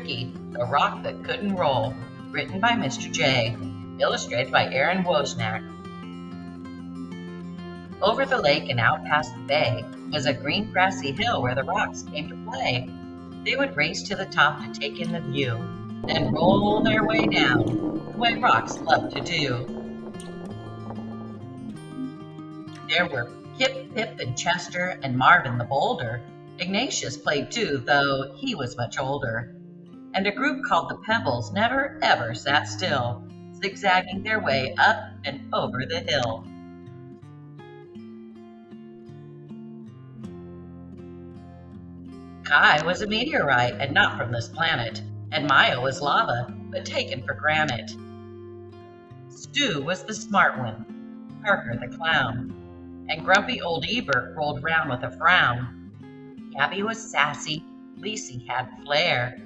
Ricky, the Rock That Couldn't Roll, written by Mr. J, illustrated by Aaron Wozniak. Over the lake and out past the bay was a green grassy hill where the rocks came to play. They would race to the top to take in the view, then roll their way down, the way rocks love to do. There were Kip, Pip, and Chester, and Marvin the Boulder. Ignatius played too, though he was much older. And a group called the Pebbles never ever sat still, zigzagging their way up and over the hill. Kai was a meteorite and not from this planet, and Maya was lava, but taken for granite. Stu was the smart one, Parker the clown, and grumpy old Ebert rolled round with a frown. Gabby was sassy, Lacey had flair,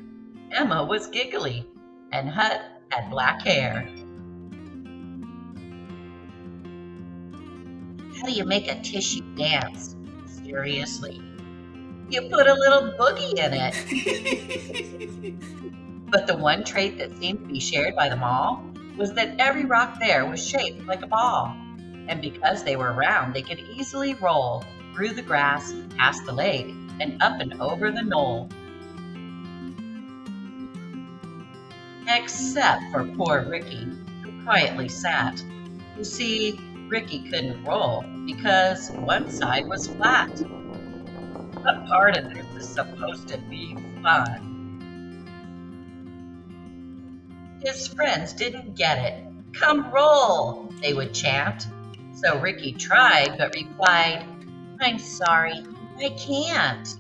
Emma was giggly, and Hut had black hair. How do you make a tissue dance? Seriously. You put a little boogie in it. But the one trait that seemed to be shared by them all was that every rock there was shaped like a ball. And because they were round, they could easily roll through the grass, past the lake, and up and over the knoll. Except for poor Ricky, who quietly sat. You see, Ricky couldn't roll because one side was flat. What part of this is supposed to be fun? His friends didn't get it. "Come roll," they would chant. So Ricky tried, but replied, "I'm sorry, I can't."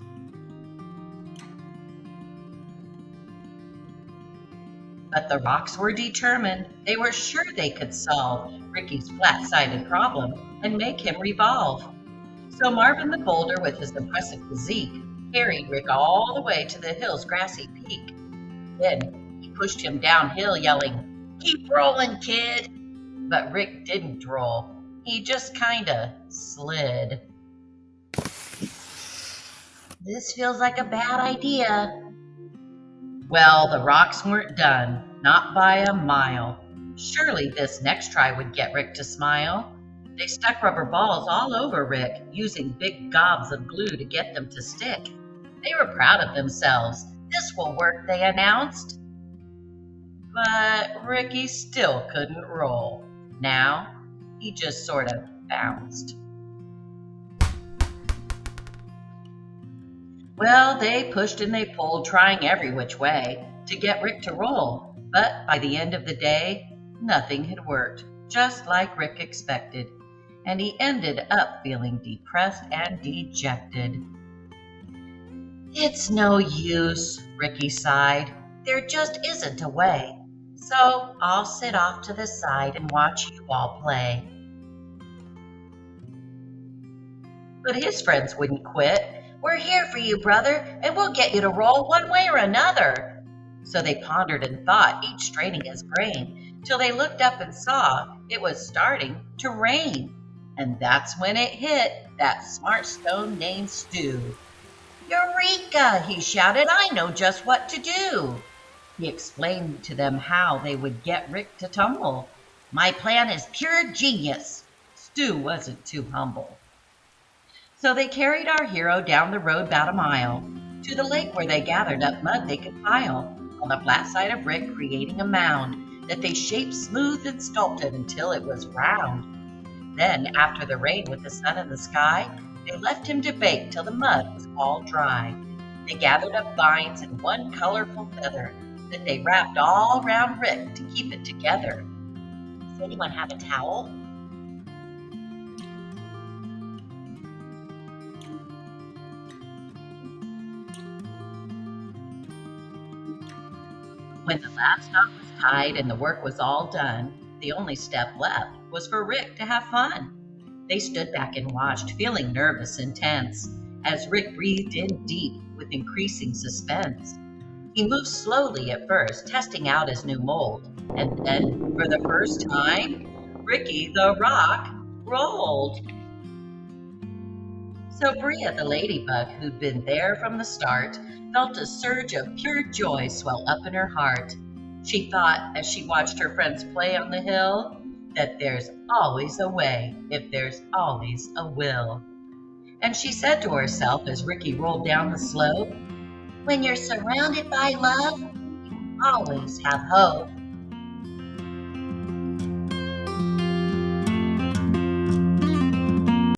But the rocks were determined. They were sure they could solve Ricky's flat-sided problem and make him revolve. So Marvin the Boulder, with his impressive physique, carried Rick all the way to the hill's grassy peak. Then he pushed him downhill, yelling, "Keep rolling, kid!" But Rick didn't roll. He just kinda slid. This feels like a bad idea. Well, the rocks weren't done, not by a mile. Surely this next try would get Rick to smile. They stuck rubber balls all over Rick, using big gobs of glue to get them to stick. They were proud of themselves. "This will work," they announced. But Ricky still couldn't roll. Now, he just sort of bounced. Well, they pushed and they pulled, trying every which way to get Rick to roll. But by the end of the day, nothing had worked, just like Rick expected. And he ended up feeling depressed and dejected. "It's no use," Ricky sighed. "There just isn't a way. So I'll sit off to the side and watch you all play." But his friends wouldn't quit. "We're here for you, brother, and we'll get you to roll one way or another." So they pondered and thought, each straining his brain, till they looked up and saw it was starting to rain. And that's when it hit that smart stone named Stu. "Eureka!" he shouted. "I know just what to do." He explained to them how they would get Rick to tumble. "My plan is pure genius." Stu wasn't too humble. So they carried our hero down the road about a mile, to the lake where they gathered up mud they could pile on the flat side of Rick, creating a mound that they shaped smooth and sculpted until it was round. Then, after the rain with the sun in the sky, they left him to bake till the mud was all dry. They gathered up vines and one colorful feather that they wrapped all round Rick to keep it together. Does anyone have a towel? When the last knot was tied and the work was all done, the only step left was for Rick to have fun. They stood back and watched, feeling nervous and tense, as Rick breathed in deep with increasing suspense. He moved slowly at first, testing out his new mold, and then, for the first time, Ricky the Rock rolled. So Bria the ladybug, who'd been there from the start, felt a surge of pure joy swell up in her heart. She thought, as she watched her friends play on the hill, that there's always a way if there's always a will. And she said to herself as Ricky rolled down the slope, when you're surrounded by love, you always have hope.